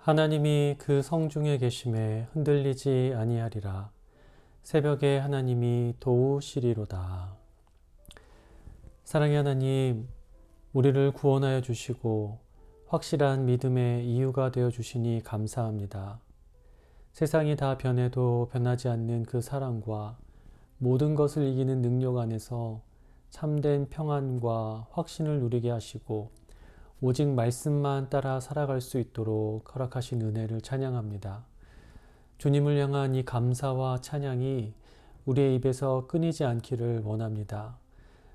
하나님이 그 성중에 계심에 흔들리지 아니하리라. 새벽에 하나님이 도우시리로다. 사랑의 하나님, 우리를 구원하여 주시고 확실한 믿음의 이유가 되어 주시니 감사합니다. 세상이 다 변해도 변하지 않는 그 사랑과 모든 것을 이기는 능력 안에서 참된 평안과 확신을 누리게 하시고 오직 말씀만 따라 살아갈 수 있도록 허락하신 은혜를 찬양합니다. 주님을 향한 이 감사와 찬양이 우리의 입에서 끊이지 않기를 원합니다.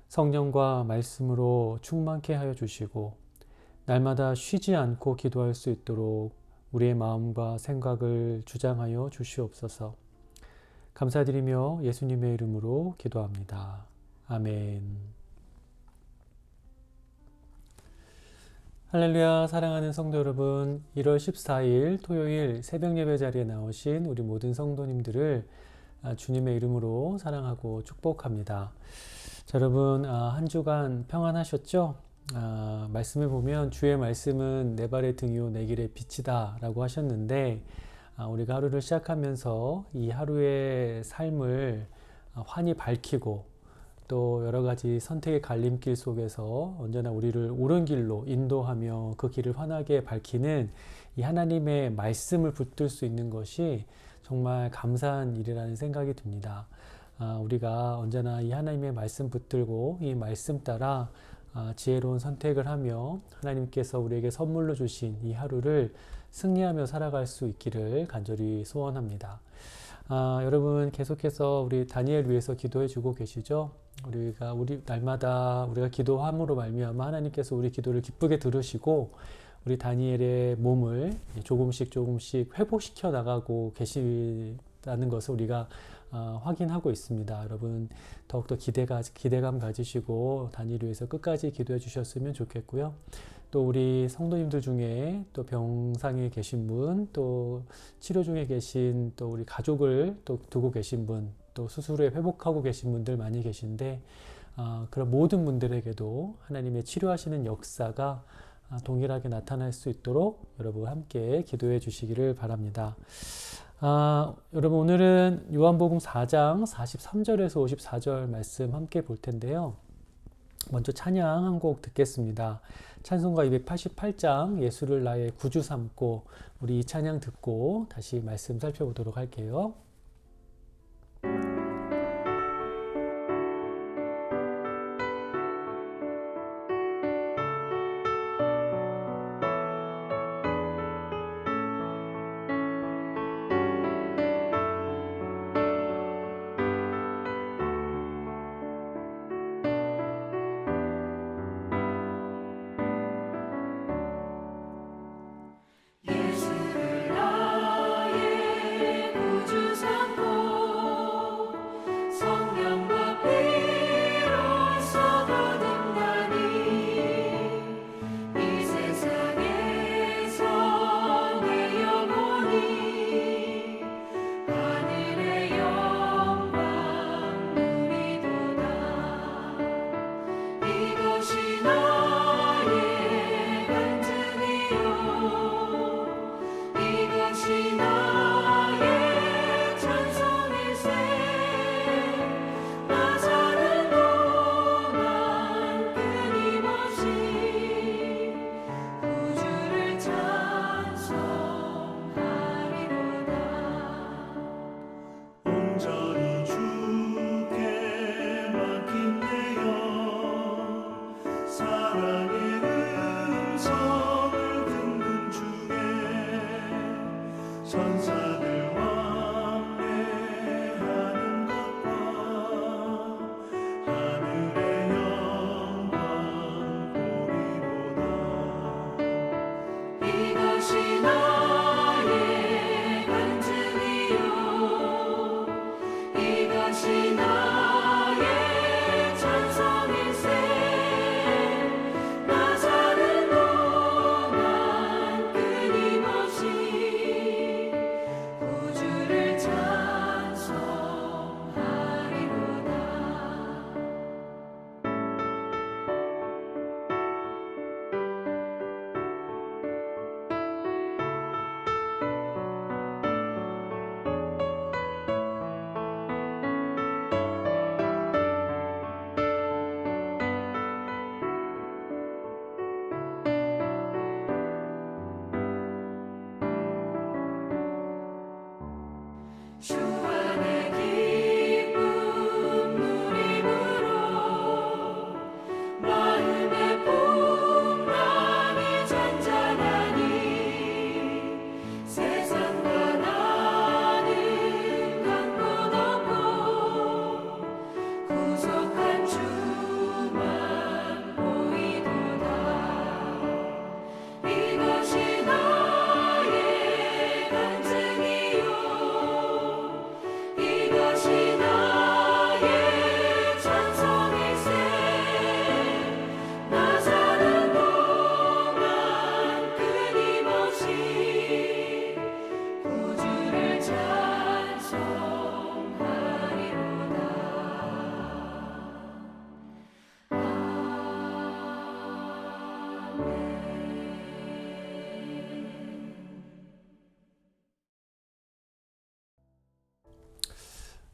성령과 말씀으로 충만케 하여 주시고 날마다 쉬지 않고 기도할 수 있도록 우리의 마음과 생각을 주장하여 주시옵소서. 감사드리며 예수님의 이름으로 기도합니다. 아멘. 할렐루야. 사랑하는 성도 여러분, 1월 14일 토요일 새벽 예배 자리에 나오신 우리 모든 성도님들을 주님의 이름으로 사랑하고 축복합니다. 자, 여러분, 한 주간 평안하셨죠? 말씀에 보면 주의 말씀은 내 발의 등이요 내 길의 빛이다 라고 하셨는데, 우리가 하루를 시작하면서 이 하루의 삶을 환히 밝히고 또 여러 가지 선택의 갈림길 속에서 언제나 우리를 옳은 길로 인도하며 그 길을 환하게 밝히는 이 하나님의 말씀을 붙들 수 있는 것이 정말 감사한 일이라는 생각이 듭니다. 우리가 언제나 이 하나님의 말씀 붙들고 이 말씀 따라 지혜로운 선택을 하며 하나님께서 우리에게 선물로 주신 이 하루를 승리하며 살아갈 수 있기를 간절히 소원합니다. 여러분 계속해서 우리 다니엘 위해서 기도해 주고 계시죠? 우리 날마다 우리가 기도함으로 말미암아 하나님께서 우리 기도를 기쁘게 들으시고 우리 다니엘의 몸을 조금씩 회복시켜 나가고 계시다는 것을 우리가 확인하고 있습니다. 여러분 더욱더 기대감 가지시고 다니엘 위해서 끝까지 기도해 주셨으면 좋겠고요. 또 우리 성도님들 중에 또 병상에 계신 분, 또 치료 중에 계신 또 우리 가족을 또 두고 계신 분, 또 수술에 회복하고 계신 분들 많이 계신데 그런 모든 분들에게도 하나님의 치료하시는 역사가 동일하게 나타날 수 있도록 여러분 함께 기도해 주시기를 바랍니다. 여러분 오늘은 요한복음 4장 43절에서 54절 말씀 함께 볼 텐데요. 먼저 찬양 한 곡 듣겠습니다. 찬송가 288장 예수를 나의 구주 삼고 우리 이 찬양 듣고 다시 말씀 살펴보도록 할게요. 예수를 나의 구주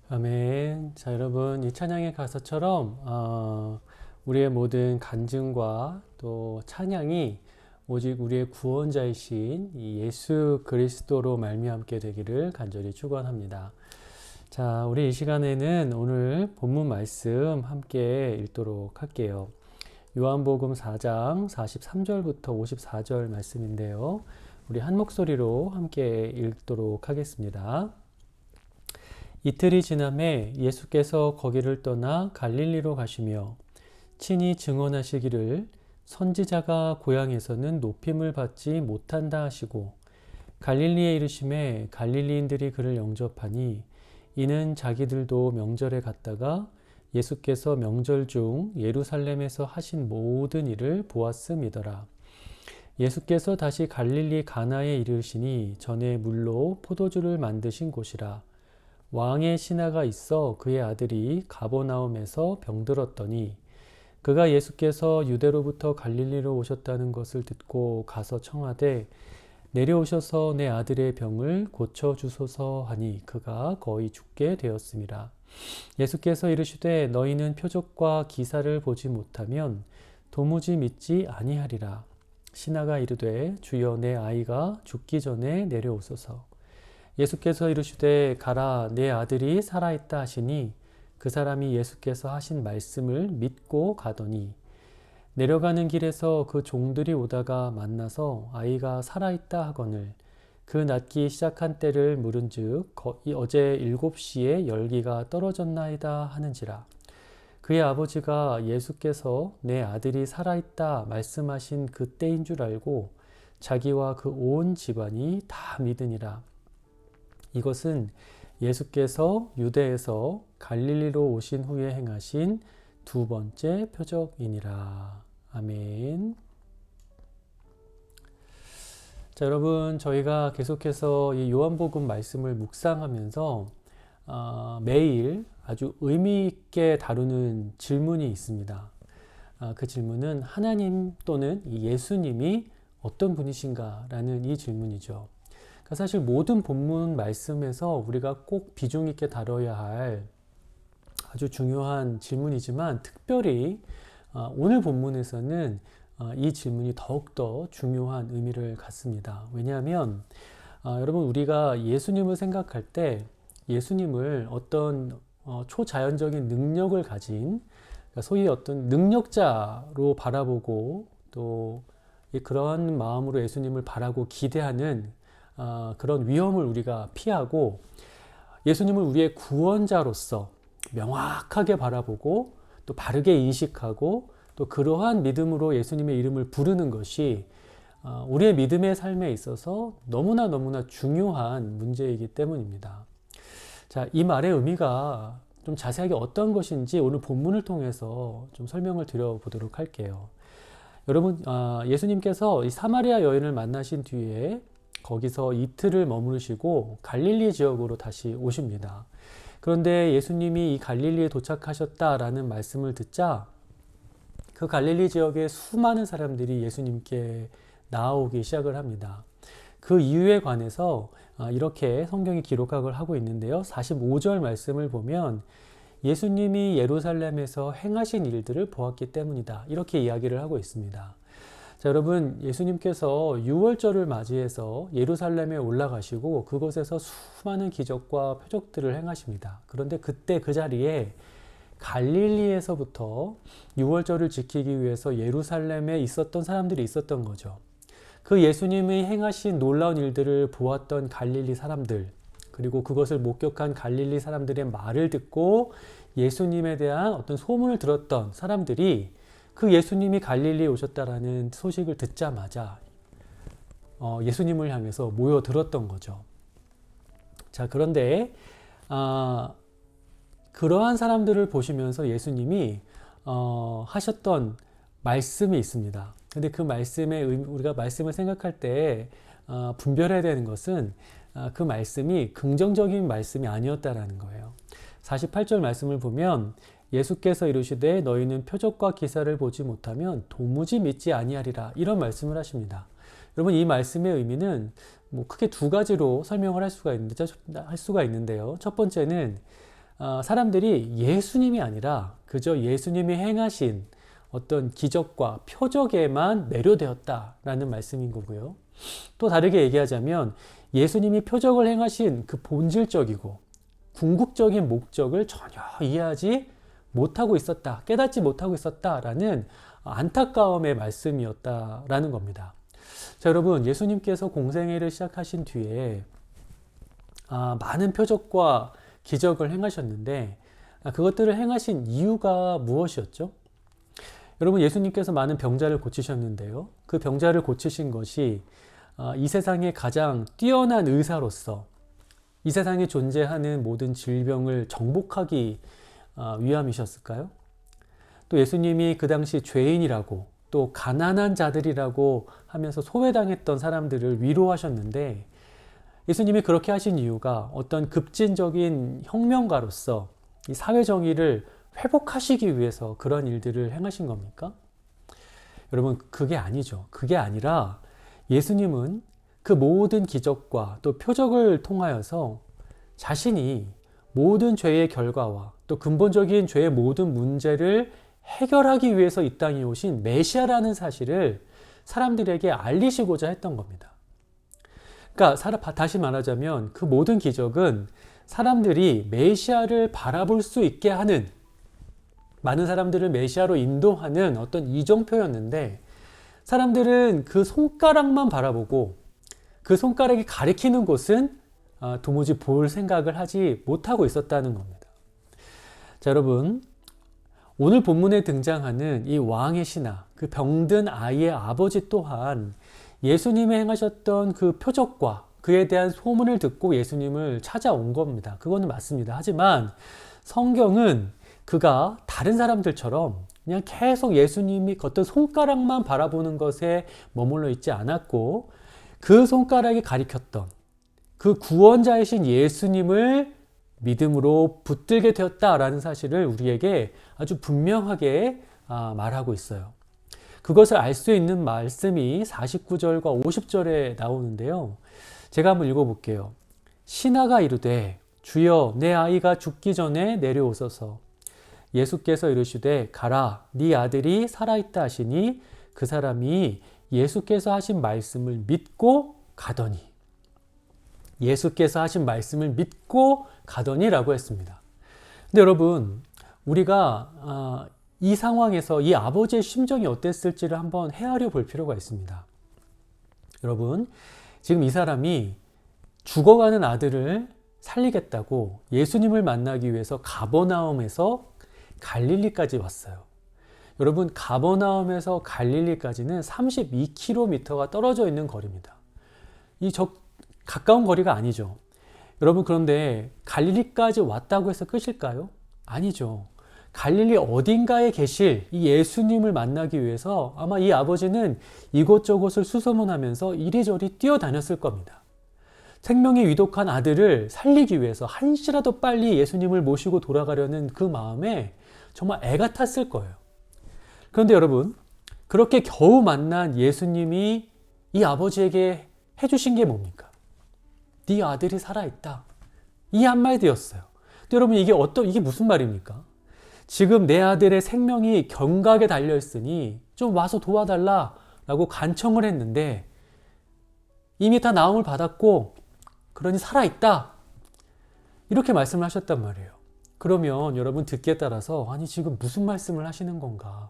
아멘. 자, 여러분, 이 찬양의 가사처럼 우리의 모든 간증과 또 찬양이 오직 우리의 구원자이신 이 예수 그리스도로 말미암게 되기를 간절히 축원합니다. 자, 우리 이 시간에는 오늘 본문 말씀 함께 읽도록 할게요. 요한복음 4장 43절부터 54절 말씀인데요. 우리 한 목소리로 함께 읽도록 하겠습니다. 이틀이 지남에 예수께서 거기를 떠나 갈릴리로 가시며 친히 증언하시기를 선지자가 고향에서는 높임을 받지 못한다 하시고 갈릴리에 이르심에 갈릴리인들이 그를 영접하니 이는 자기들도 명절에 갔다가 예수께서 명절 중 예루살렘에서 하신 모든 일을 보았음이더라. 예수께서 다시 갈릴리 가나에 이르시니 전에 물로 포도주를 만드신 곳이라. 왕의 신하가 있어 그의 아들이 가버나움에서 병들었더니 그가 예수께서 유대로부터 갈릴리로 오셨다는 것을 듣고 가서 청하되 내려오셔서 내 아들의 병을 고쳐주소서 하니 그가 거의 죽게 되었음이라. 예수께서 이르시되 너희는 표적과 기사를 보지 못하면 도무지 믿지 아니하리라. 신하가 이르되 주여 내 아이가 죽기 전에 내려오소서. 예수께서 이르시되 가라 내 아들이 살아있다 하시니 그 사람이 예수께서 하신 말씀을 믿고 가더니 내려가는 길에서 그 종들이 오다가 만나서 아이가 살아있다 하거늘 그 낫기 시작한 때를 물은즉 어제 7시에 열기가 떨어졌나이다 하는지라. 그의 아버지가 예수께서 내 아들이 살아있다 말씀하신 그때인 줄 알고 자기와 그 온 집안이 다 믿으니라. 이것은 예수께서 유대에서 갈릴리로 오신 후에 행하신 두 번째 표적이니라. 아멘. 자, 여러분, 저희가 계속해서 이 요한복음 말씀을 묵상하면서 매일 아주 의미 있게 다루는 질문이 있습니다. 그 질문은 하나님 또는 예수님이 어떤 분이신가 라는 이 질문이죠. 그러니까 사실 모든 본문 말씀에서 우리가 꼭 비중 있게 다뤄야 할 아주 중요한 질문이지만 특별히 오늘 본문에서는 이 질문이 더욱더 중요한 의미를 갖습니다. 왜냐하면 여러분 우리가 예수님을 생각할 때 예수님을 어떤 초자연적인 능력을 가진 그러니까 소위 어떤 능력자로 바라보고 또 그러한 마음으로 예수님을 바라고 기대하는 그런 위험을 우리가 피하고 예수님을 우리의 구원자로서 명확하게 바라보고 또 바르게 인식하고 또 그러한 믿음으로 예수님의 이름을 부르는 것이 우리의 믿음의 삶에 있어서 너무나 중요한 문제이기 때문입니다. 자, 이 말의 의미가 좀 자세하게 어떤 것인지 오늘 본문을 통해서 좀 설명을 드려보도록 할게요. 여러분, 예수님께서 이 사마리아 여인을 만나신 뒤에 거기서 이틀을 머무르시고 갈릴리 지역으로 다시 오십니다. 그런데 예수님이 이 갈릴리에 도착하셨다라는 말씀을 듣자 그 갈릴리 지역의 수많은 사람들이 예수님께 나아오기 시작을 합니다. 그 이유에 관해서 이렇게 성경이 기록을 하고 있는데요. 45절 말씀을 보면 예수님이 예루살렘에서 행하신 일들을 보았기 때문이다. 이렇게 이야기를 하고 있습니다. 자, 여러분, 예수님께서 유월절을 맞이해서 예루살렘에 올라가시고 그곳에서 수많은 기적과 표적들을 행하십니다. 그런데 그때 그 자리에 갈릴리에서부터 유월절을 지키기 위해서 예루살렘에 있었던 사람들이 있었던 거죠. 그 예수님이 행하신 놀라운 일들을 보았던 갈릴리 사람들, 그리고 그것을 목격한 갈릴리 사람들의 말을 듣고 예수님에 대한 어떤 소문을 들었던 사람들이 그 예수님이 갈릴리에 오셨다라는 소식을 듣자마자 예수님을 향해서 모여들었던 거죠. 자, 그런데 그러한 사람들을 보시면서 예수님이 하셨던 말씀이 있습니다. 근데 그 말씀의 우리가 말씀을 생각할 때 분별해야 되는 것은 그 말씀이 긍정적인 말씀이 아니었다라는 거예요. 48절 말씀을 보면 예수께서 이르시되 너희는 표적과 기사를 보지 못하면 도무지 믿지 아니하리라 이런 말씀을 하십니다. 여러분 이 말씀의 의미는 크게 두 가지로 설명을 할 수가 있는데요. 첫 번째는 사람들이 예수님이 아니라 그저 예수님이 행하신 어떤 기적과 표적에만 매료되었다라는 말씀인 거고요. 또 다르게 얘기하자면 예수님이 표적을 행하신 그 본질적이고 궁극적인 목적을 전혀 이해하지 못하고 있었다, 깨닫지 못하고 있었다라는 안타까움의 말씀이었다라는 겁니다. 자, 여러분, 예수님께서 공생애를 시작하신 뒤에 많은 표적과 기적을 행하셨는데 그것들을 행하신 이유가 무엇이었죠? 여러분, 예수님께서 많은 병자를 고치셨는데요. 그 병자를 고치신 것이 이 세상의 가장 뛰어난 의사로서 이 세상에 존재하는 모든 질병을 정복하기 위함이셨을까요? 또 예수님이 그 당시 죄인이라고 또 가난한 자들이라고 하면서 소외당했던 사람들을 위로하셨는데 예수님이 그렇게 하신 이유가 어떤 급진적인 혁명가로서 이 사회 정의를 회복하시기 위해서 그런 일들을 행하신 겁니까? 여러분, 그게 아니죠. 그게 아니라 예수님은 그 모든 기적과 또 표적을 통하여서 자신이 모든 죄의 결과와 또 근본적인 죄의 모든 문제를 해결하기 위해서 이 땅에 오신 메시아라는 사실을 사람들에게 알리시고자 했던 겁니다. 그러니까 다시 말하자면 그 모든 기적은 사람들이 메시아를 바라볼 수 있게 하는, 많은 사람들을 메시아로 인도하는 어떤 이정표였는데 사람들은 그 손가락만 바라보고 그 손가락이 가리키는 곳은 도무지 볼 생각을 하지 못하고 있었다는 겁니다. 자, 여러분, 오늘 본문에 등장하는 이 왕의 신하, 그 병든 아이의 아버지 또한 예수님이 행하셨던 그 표적과 그에 대한 소문을 듣고 예수님을 찾아온 겁니다. 그거는 맞습니다. 하지만 성경은 그가 다른 사람들처럼 그냥 계속 예수님이 어떤 손가락만 바라보는 것에 머물러 있지 않았고 그 손가락이 가리켰던 그 구원자이신 예수님을 믿음으로 붙들게 되었다라는 사실을 우리에게 아주 분명하게 말하고 있어요. 그것을 알 수 있는 말씀이 49절과 50절에 나오는데요. 제가 한번 읽어볼게요. 신하가 이르되 주여 내 아이가 죽기 전에 내려오소서. 예수께서 이르시되 가라 네 아들이 살아있다 하시니 그 사람이 예수께서 하신 말씀을 믿고 가더니, 예수께서 하신 말씀을 믿고 가더니라고 했습니다. 근데 여러분, 우리가 이 상황에서 이 아버지의 심정이 어땠을지를 한번 헤아려 볼 필요가 있습니다. 여러분, 지금 이 사람이 죽어가는 아들을 살리겠다고 예수님을 만나기 위해서 가버나움에서 갈릴리까지 왔어요. 여러분, 가버나움에서 갈릴리까지는 32km가 떨어져 있는 거리입니다. 가까운 거리가 아니죠. 여러분, 그런데 갈릴리까지 왔다고 해서 끝일까요? 아니죠. 갈릴리 어딘가에 계실 이 예수님을 만나기 위해서 아마 이 아버지는 이곳저곳을 수소문하면서 이리저리 뛰어다녔을 겁니다. 생명이 위독한 아들을 살리기 위해서 한시라도 빨리 예수님을 모시고 돌아가려는 그 마음에 정말 애가 탔을 거예요. 그런데 여러분, 그렇게 겨우 만난 예수님이 이 아버지에게 해주신 게 뭡니까? 네 아들이 살아있다. 이 한마디였어요. 근데 여러분, 이게 무슨 말입니까? 지금 내 아들의 생명이 경각에 달려있으니 좀 와서 도와달라라고 간청을 했는데 이미 다 나음을 받았고 그러니 살아있다. 이렇게 말씀을 하셨단 말이에요. 그러면 여러분, 듣기에 따라서 아니 지금 무슨 말씀을 하시는 건가?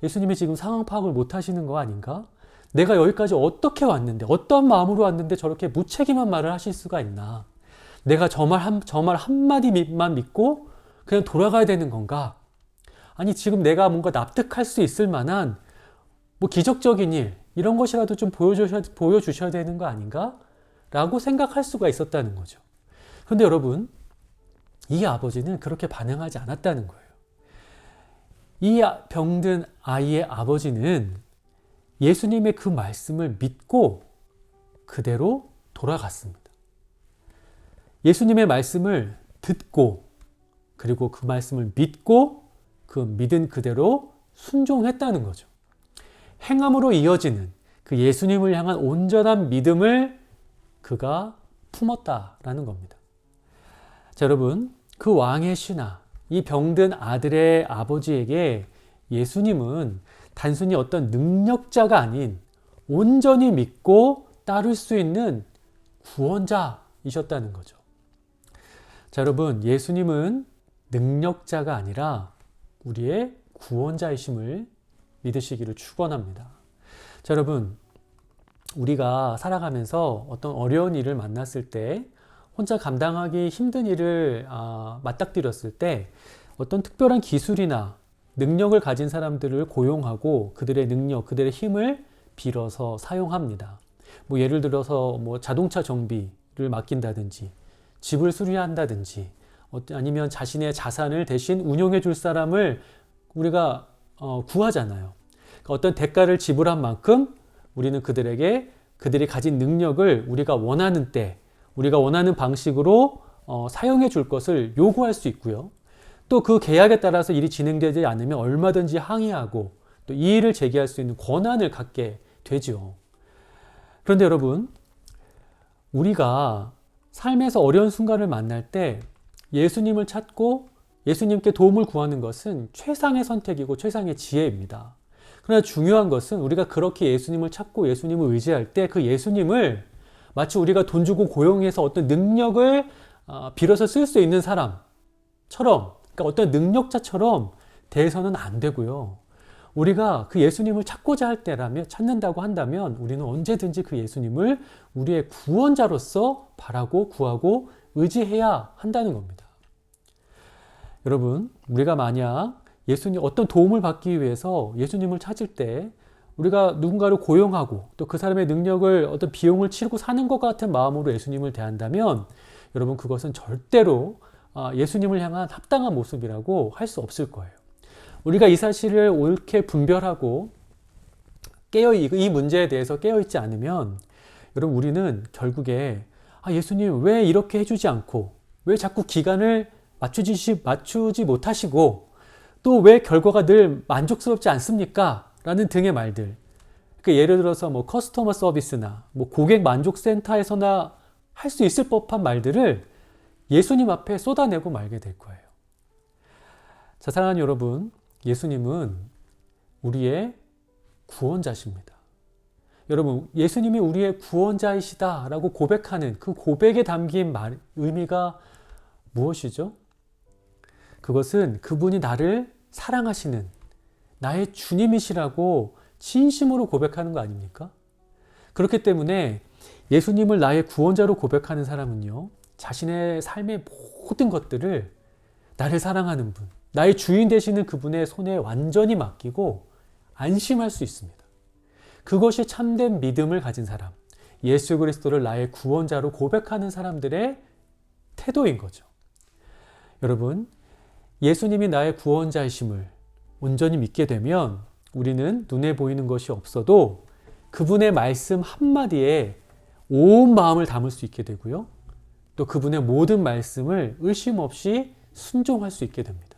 예수님이 지금 상황 파악을 못 하시는 거 아닌가? 내가 여기까지 어떻게 왔는데, 어떤 마음으로 왔는데 저렇게 무책임한 말을 하실 수가 있나? 내가 저 말 한마디만 믿고 그냥 돌아가야 되는 건가? 아니 지금 내가 뭔가 납득할 수 있을 만한 기적적인 일, 이런 것이라도 좀 보여주셔야 되는 거 아닌가? 라고 생각할 수가 있었다는 거죠. 그런데 여러분, 이 아버지는 그렇게 반응하지 않았다는 거예요. 이 병든 아이의 아버지는 예수님의 그 말씀을 믿고 그대로 돌아갔습니다. 예수님의 말씀을 듣고 그리고 그 말씀을 믿고 그 믿은 그대로 순종했다는 거죠. 행함으로 이어지는 그 예수님을 향한 온전한 믿음을 그가 품었다라는 겁니다. 자, 여러분, 그 왕의 신하, 이 병든 아들의 아버지에게 예수님은 단순히 어떤 능력자가 아닌 온전히 믿고 따를 수 있는 구원자이셨다는 거죠. 자, 여러분, 예수님은 능력자가 아니라 우리의 구원자이심을 믿으시기를 축원합니다. 자, 여러분, 우리가 살아가면서 어떤 어려운 일을 만났을 때 혼자 감당하기 힘든 일을 맞닥뜨렸을 때 어떤 특별한 기술이나 능력을 가진 사람들을 고용하고 그들의 능력, 그들의 힘을 빌어서 사용합니다. 뭐 예를 들어서 뭐 자동차 정비를 맡긴다든지 집을 수리한다든지 아니면 자신의 자산을 대신 운용해 줄 사람을 우리가 구하잖아요. 그러니까 어떤 대가를 지불한 만큼 우리는 그들에게 그들이 가진 능력을 우리가 원하는 때, 우리가 원하는 방식으로 사용해 줄 것을 요구할 수 있고요. 또 그 계약에 따라서 일이 진행되지 않으면 얼마든지 항의하고 또 이의를 제기할 수 있는 권한을 갖게 되죠. 그런데 여러분, 우리가 삶에서 어려운 순간을 만날 때 예수님을 찾고 예수님께 도움을 구하는 것은 최상의 선택이고 최상의 지혜입니다. 그러나 중요한 것은 우리가 그렇게 예수님을 찾고 예수님을 의지할 때 그 예수님을 마치 우리가 돈 주고 고용해서 어떤 능력을 빌어서 쓸 수 있는 사람처럼, 그러니까 어떤 능력자처럼 대해서는 안 되고요. 우리가 그 예수님을 찾고자 할 때라면, 찾는다고 한다면 우리는 언제든지 그 예수님을 우리의 구원자로서 바라고 구하고 의지해야 한다는 겁니다. 여러분, 우리가 만약 예수님 어떤 도움을 받기 위해서 예수님을 찾을 때 우리가 누군가를 고용하고 또 그 사람의 능력을 어떤 비용을 치르고 사는 것 같은 마음으로 예수님을 대한다면 여러분, 그것은 절대로 예수님을 향한 합당한 모습이라고 할 수 없을 거예요. 우리가 이 사실을 옳게 분별하고 이 문제에 대해서 깨어있지 않으면 여러분, 우리는 결국에 예수님 왜 이렇게 해주지 않고 왜 자꾸 기간을 맞추지 못하시고 또 왜 결과가 늘 만족스럽지 않습니까? 라는 등의 말들. 그러니까 예를 들어서 뭐 커스터머 서비스나 뭐 고객 만족센터에서나 할 수 있을 법한 말들을 예수님 앞에 쏟아내고 말게 될 거예요. 자, 사랑하는 여러분, 예수님은 우리의 구원자십니다. 여러분, 예수님이 우리의 구원자이시다라고 고백하는 그 고백에 담긴 의미가 무엇이죠? 그것은 그분이 나를 사랑하시는 나의 주님이시라고 진심으로 고백하는 거 아닙니까? 그렇기 때문에 예수님을 나의 구원자로 고백하는 사람은요, 자신의 삶의 모든 것들을 나를 사랑하는 분, 나의 주인 되시는 그분의 손에 완전히 맡기고 안심할 수 있습니다. 그것이 참된 믿음을 가진 사람, 예수 그리스도를 나의 구원자로 고백하는 사람들의 태도인 거죠. 여러분, 예수님이 나의 구원자이심을 온전히 믿게 되면 우리는 눈에 보이는 것이 없어도 그분의 말씀 한마디에 온 마음을 담을 수 있게 되고요. 또 그분의 모든 말씀을 의심 없이 순종할 수 있게 됩니다.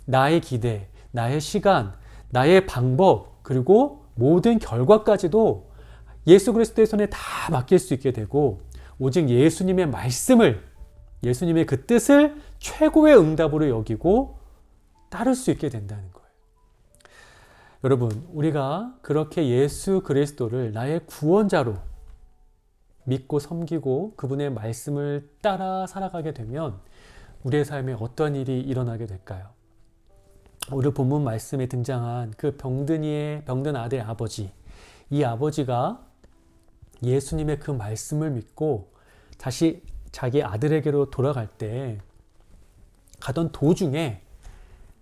나의 기대, 나의 시간, 나의 방법, 그리고 모든 결과까지도 예수 그리스도의 손에 다 맡길 수 있게 되고 오직 예수님의 말씀을, 예수님의 그 뜻을 최고의 응답으로 여기고 따를 수 있게 된다는 거예요. 여러분, 우리가 그렇게 예수 그리스도를 나의 구원자로 믿고 섬기고 그분의 말씀을 따라 살아가게 되면 우리의 삶에 어떤 일이 일어나게 될까요? 오늘 본문 말씀에 등장한 그 병든 아들의 아버지, 이 아버지가 예수님의 그 말씀을 믿고 다시 자기 아들에게로 돌아갈 때 가던 도중에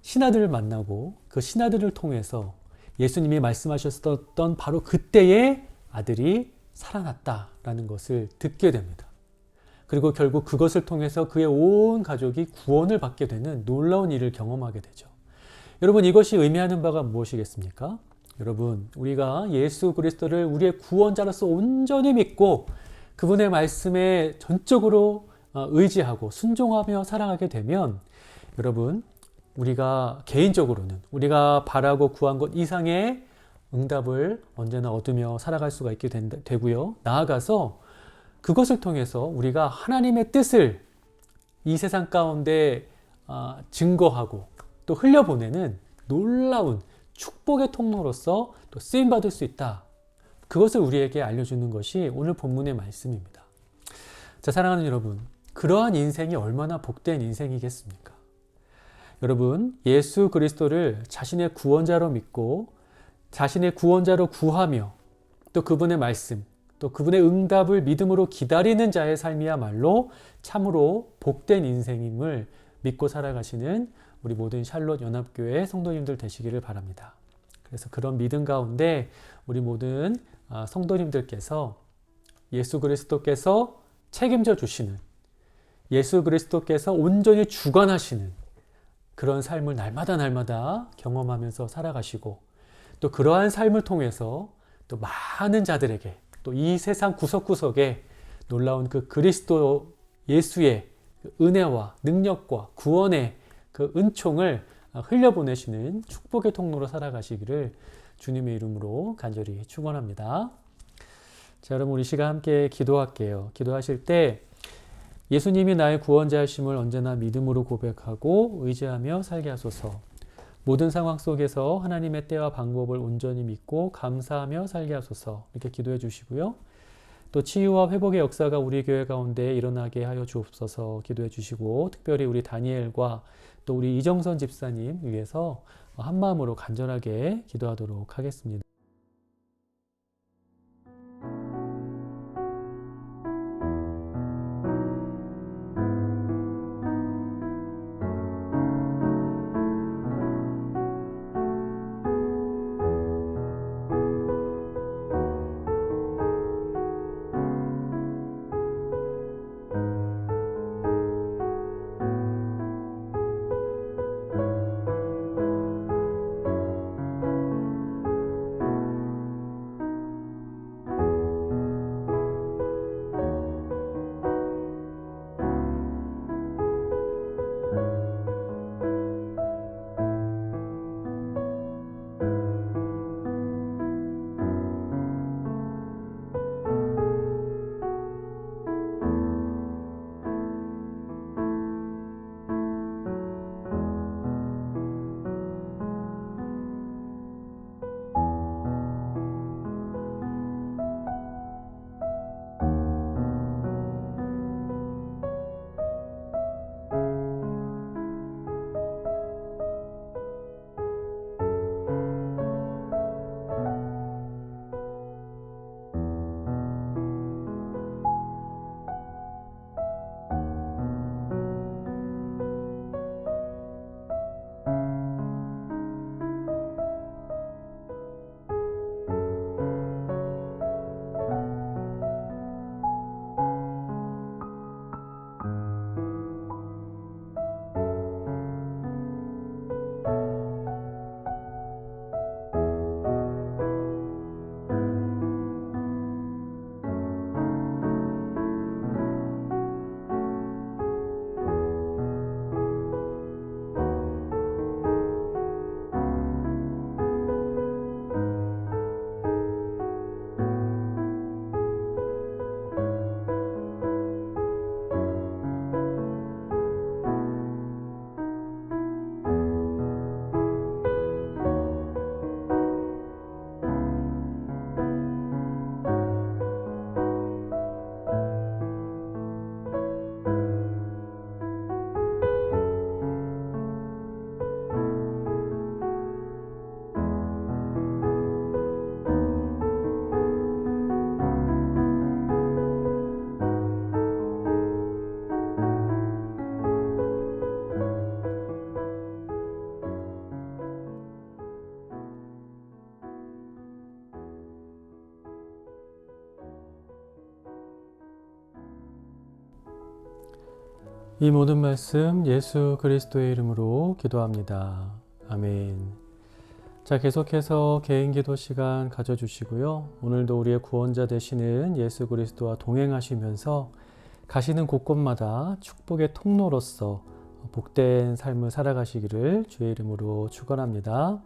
신하들을 만나고 그 신하들을 통해서 예수님이 말씀하셨던 바로 그때의 아들이 살아났다라는 것을 듣게 됩니다. 그리고 결국 그것을 통해서 그의 온 가족이 구원을 받게 되는 놀라운 일을 경험하게 되죠. 여러분, 이것이 의미하는 바가 무엇이겠습니까? 여러분, 우리가 예수 그리스도를 우리의 구원자로서 온전히 믿고 그분의 말씀에 전적으로 의지하고 순종하며 살아가게 되면 여러분, 우리가 개인적으로는 우리가 바라고 구한 것 이상의 응답을 언제나 얻으며 살아갈 수가 있게 되고요. 나아가서 그것을 통해서 우리가 하나님의 뜻을 이 세상 가운데 증거하고 또 흘려보내는 놀라운 축복의 통로로서 또 쓰임받을 수 있다. 그것을 우리에게 알려주는 것이 오늘 본문의 말씀입니다. 자, 사랑하는 여러분, 그러한 인생이 얼마나 복된 인생이겠습니까? 여러분, 예수 그리스도를 자신의 구원자로 믿고 자신의 구원자로 구하며 또 그분의 말씀, 또 그분의 응답을 믿음으로 기다리는 자의 삶이야말로 참으로 복된 인생임을 믿고 살아가시는 우리 모든 샬롯 연합교회 성도님들 되시기를 바랍니다. 그래서 그런 믿음 가운데 우리 모든 성도님들께서 예수 그리스도께서 책임져 주시는, 예수 그리스도께서 온전히 주관하시는 그런 삶을 날마다 경험하면서 살아가시고 또 그러한 삶을 통해서 또 많은 자들에게 또 이 세상 구석구석에 놀라운 그 그리스도 예수의 은혜와 능력과 구원의 그 은총을 흘려보내시는 축복의 통로로 살아가시기를 주님의 이름으로 간절히 축원합니다. 자, 여러분 우리 시간 함께 기도할게요. 기도하실 때 예수님이 나의 구원자이심을 언제나 믿음으로 고백하고 의지하며 살게 하소서. 모든 상황 속에서 하나님의 때와 방법을 온전히 믿고 감사하며 살게 하소서. 이렇게 기도해 주시고요. 또 치유와 회복의 역사가 우리 교회 가운데 일어나게 하여 주옵소서 기도해 주시고, 특별히 우리 다니엘과 또 우리 이정선 집사님 위해서 한마음으로 간절하게 기도하도록 하겠습니다. 이 모든 말씀 예수 그리스도의 이름으로 기도합니다. 아멘. 자, 계속해서 개인 기도 시간 가져주시고요. 오늘도 우리의 구원자 되시는 예수 그리스도와 동행하시면서 가시는 곳곳마다 축복의 통로로서 복된 삶을 살아가시기를 주의 이름으로 축원합니다.